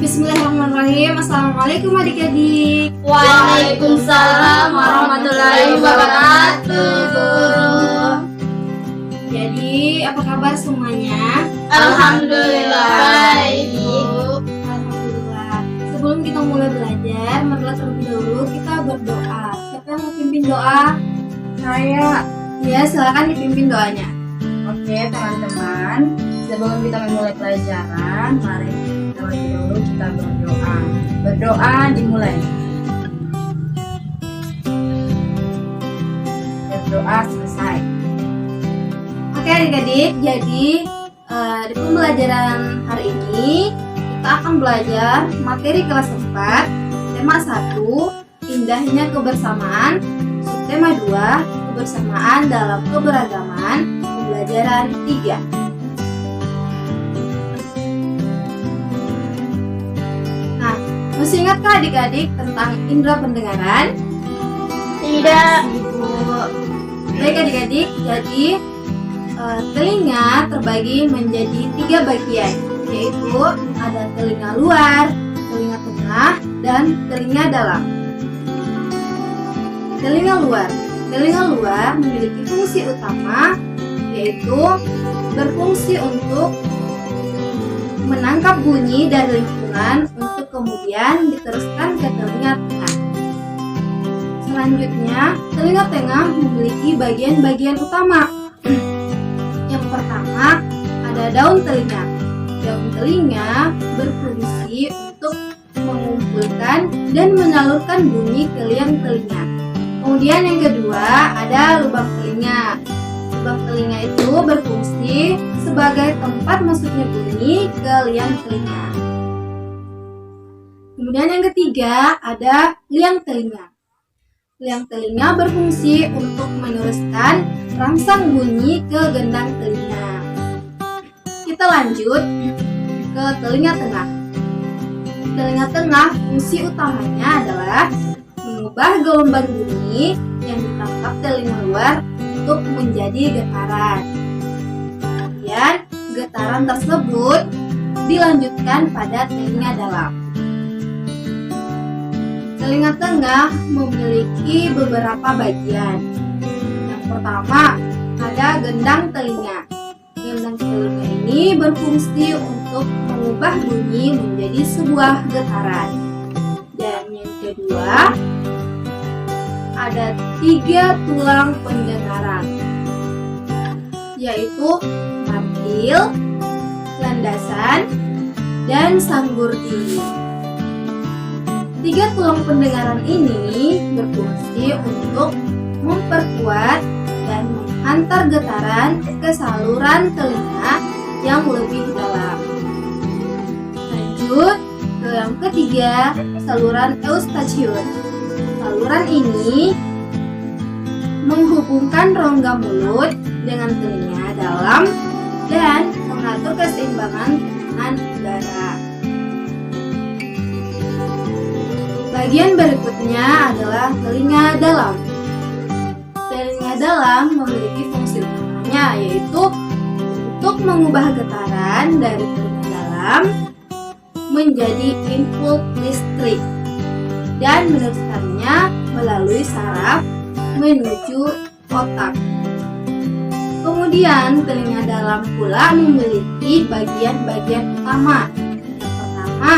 Bismillahirrahmanirrahim. Assalamualaikum adik-adik. Waalaikumsalam warahmatullahi wabarakatuh. Jadi, apa kabar semuanya? Alhamdulillah baik. Alhamdulillah. Sebelum kita mulai belajar, marilah terlebih dahulu kita berdoa. Siapa yang mau pimpin doa? Saya. Ya, silakan dipimpin doanya. Oke teman-teman, sebelum kita memulai pelajaran, mari terlebih dahulu kita berdoa. Berdoa dimulai. Berdoa selesai. Oke adik-adik, jadi di pembelajaran hari ini kita akan belajar materi kelas 4, tema 1, indahnya kebersamaan, subtema 2, kebersamaan dalam keberagaman, pembelajaran 3. Nah, masih ingatkah adik-adik tentang indera pendengaran? Tidak. Ibu. Baik adik-adik, jadi telinga terbagi menjadi 3 bagian, yaitu ada telinga luar, telinga tengah, dan telinga dalam. Telinga luar memiliki fungsi utama, yaitu berfungsi untuk menangkap bunyi dari lingkungan untuk kemudian diteruskan ke telinga tengah. Selanjutnya, telinga tengah memiliki bagian-bagian utama. Yang pertama, ada daun telinga. Daun telinga berfungsi untuk mengumpulkan dan menyalurkan bunyi ke liang telinga. Kemudian yang kedua, ada lubang telinga. Lubang telinga itu berfungsi sebagai tempat masuknya bunyi ke liang telinga. Kemudian yang ketiga, ada liang telinga. Liang telinga berfungsi untuk meneruskan rangsang bunyi ke gendang telinga. Kita lanjut ke telinga tengah. Telinga tengah fungsi utamanya adalah mengubah gelombang bunyi yang ditangkap telinga luar untuk menjadi getaran. Kemudian getaran tersebut dilanjutkan pada telinga dalam. Telinga tengah memiliki beberapa bagian. Yang pertama, ada gendang telinga. Gendang telinga ini berfungsi untuk mengubah bunyi menjadi sebuah getaran. Dan yang kedua, ada 3 tulang pendengaran, yaitu martil, landasan, dan sanggurdi. 3 tulang pendengaran ini berfungsi untuk memperkuat dan menghantar getaran ke saluran telinga yang lebih dalam. Lanjut ke yang ketiga, saluran eustachius. Saluran ini menghubungkan rongga mulut dengan telinga dalam dan mengatur keseimbangan tekanan udara. Bagian berikutnya adalah telinga dalam. Telinga dalam memiliki fungsi utamanya, yaitu untuk mengubah getaran dari telinga dalam menjadi impuls listrik dan meneruskannya melalui saraf menuju otak. Kemudian telinga dalam pula memiliki bagian-bagian utama. Yang pertama,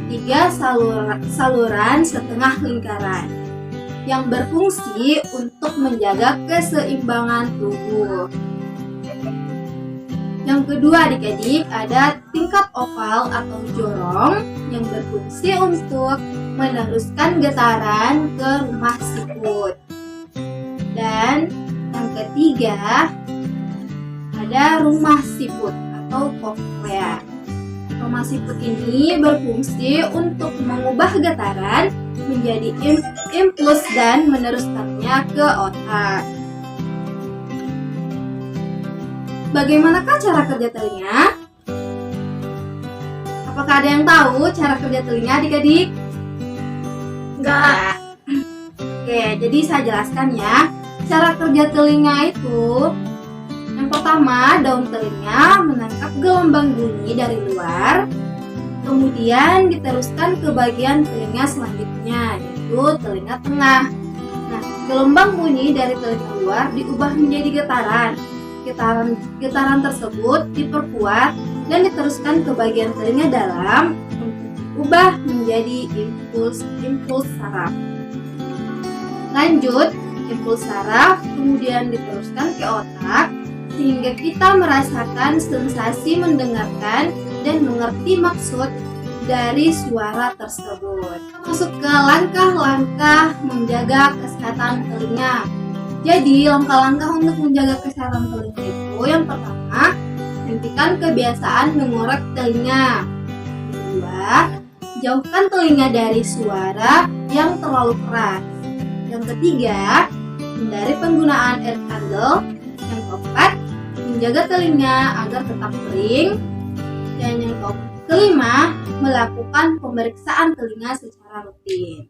3 saluran setengah lingkaran yang berfungsi untuk menjaga keseimbangan tubuh. Yang kedua adik-adik, ada tingkap oval atau jorong yang berfungsi untuk meneruskan getaran ke rumah siput. Dan yang ketiga, ada rumah siput atau koklea. Rumah siput ini berfungsi untuk mengubah getaran menjadi impuls dan meneruskannya ke otak. Bagaimanakah cara kerja telinga? Apakah ada yang tahu cara kerja telinga adik-adik? Enggak. Oke, jadi saya jelaskan ya. Cara kerja telinga itu, yang pertama, daun telinga menangkap gelombang bunyi dari luar. Kemudian diteruskan ke bagian telinga selanjutnya, yaitu telinga tengah. Nah, gelombang bunyi dari telinga luar diubah menjadi getaran. Getaran tersebut diperkuat dan diteruskan ke bagian telinga dalam untuk diubah menjadi impuls saraf. Lanjut, impuls saraf kemudian diteruskan ke otak sehingga kita merasakan sensasi mendengarkan dan mengerti maksud dari suara tersebut. Masuk ke langkah-langkah menjaga kesehatan telinga. Jadi, langkah-langkah untuk menjaga kesehatan telinga itu yang pertama, hentikan kebiasaan mengorek telinga. Kedua, jauhkan telinga dari suara yang terlalu keras. Yang ketiga, hindari penggunaan air candle. Yang keempat, menjaga telinga agar tetap kering. Dan yang kelima, melakukan pemeriksaan telinga secara rutin.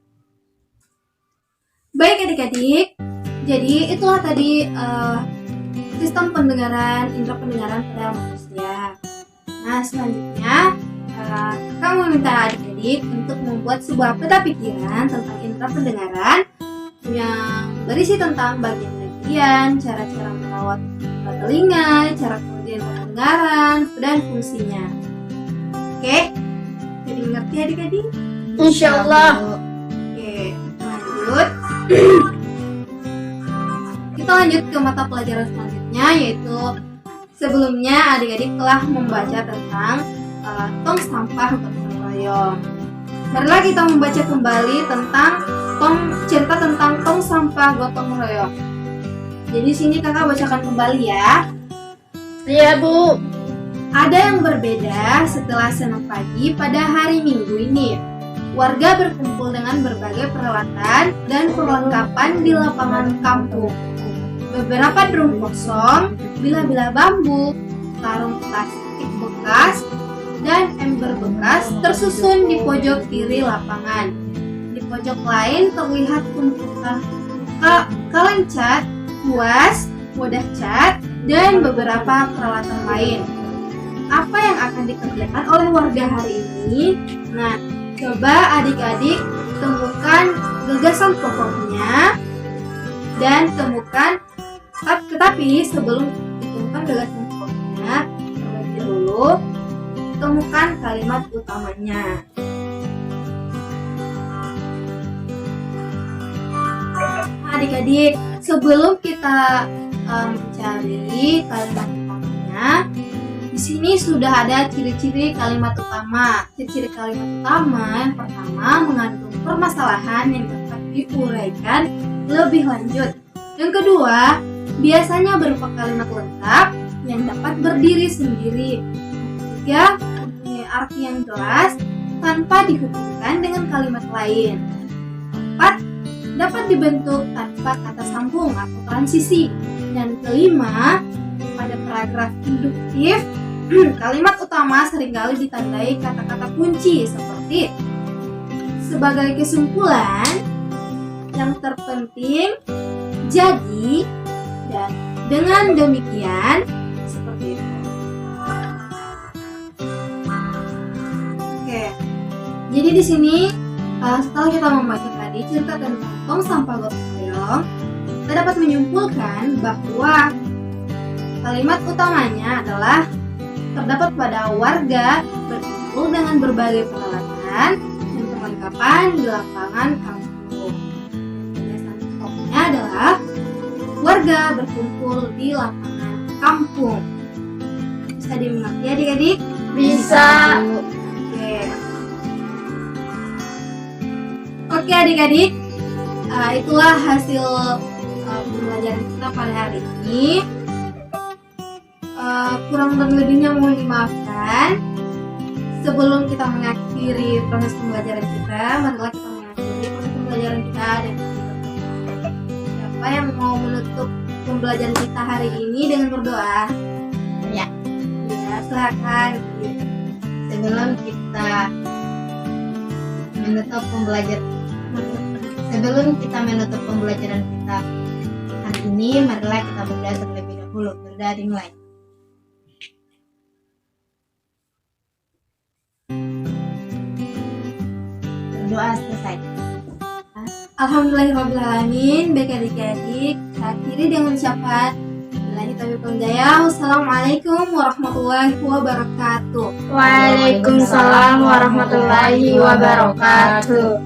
Baik adik-adik, jadi itulah tadi sistem pendengaran, indera pendengaran pada manusia. Nah, selanjutnya kakak meminta adik-adik untuk membuat sebuah peta pikiran tentang indera pendengaran yang berisi tentang bagian-bagian, cara-cara merawat telinga, cara kerja pendengaran, dan fungsinya. Oke, jadi ngerti adik-adik? Insyaallah. Oke, lanjut. Kita lanjut ke mata pelajaran selanjutnya, yaitu sebelumnya adik-adik telah membaca tentang tong sampah gotong royong. Marilah kita membaca kembali tentang cerita tentang tong sampah gotong royong. Jadi sini kakak bacakan kembali ya. Iya, Bu. Ada yang berbeda setelah senam pagi pada hari Minggu ini. Warga berkumpul dengan berbagai peralatan dan perlengkapan di lapangan kampung. Beberapa drum kosong, bilah-bilah bambu, karung plastik bekas, dan ember bekas tersusun di pojok kiri lapangan. Di pojok lain terlihat tumpukan kaleng cat, kuas, wadah cat, dan beberapa peralatan lain. Apa yang akan dikerjakan oleh warga hari ini? Nah, coba adik-adik temukan gagasan pokoknya dan temukan. Tetapi sebelum ditemukan gagasan pokoknya, terlebih dahulu temukan kalimat utamanya. Adik-adik, sebelum kita mencari kalimat utamanya, di sini sudah ada ciri-ciri kalimat utama. Ciri-ciri kalimat utama yang pertama mengandung permasalahan yang dapat diuraikan lebih lanjut. Yang kedua, biasanya berupa kalimat lengkap yang dapat berdiri sendiri. Ketiga, mempunyai arti yang jelas tanpa dihubungkan dengan kalimat lain. Keempat, dapat dibentuk tanpa kata sambung atau transisi. Dan kelima, pada paragraf induktif, kalimat utama seringkali ditandai kata-kata kunci seperti sebagai kesimpulan, yang terpenting, jadi, dan dengan demikian, seperti itu. Oke, jadi di sini setelah kita membaca tadi cerita tentang tong sampah gotong royong, kita dapat menyimpulkan bahwa kalimat utamanya adalah terdapat pada warga berkumpul dengan berbagai peralatan dan perlengkapan di lapangan kampung. Penjelasan pokoknya adalah warga berkumpul di lapangan kampung. Bisa dimengerti adik-adik? Bisa. Oke adik-adik, itulah hasil pembelajaran kita pada hari ini. Kurang dan lebihnya mohon dimaafkan. Sebelum kita mengakhiri proses pembelajaran kita, marilah kita mengakhiri proses pembelajaran kita dan siapa yang mau menutup pembelajaran kita hari ini dengan berdoa? Ya. Ya, silakan. Sebelum kita menutup pembelajaran kita hari ini, marilah kita berdoa terlebih dahulu. Berdoa dimulai. Doa selesai. Alhamdulillahirrahmanirrahim. Baik adik-adik, saya akhiri dengan ucapan Billahi taufiq wal hidayah. Wassalamualaikum warahmatullahi wabarakatuh. Waalaikumsalam warahmatullahi wabarakatuh.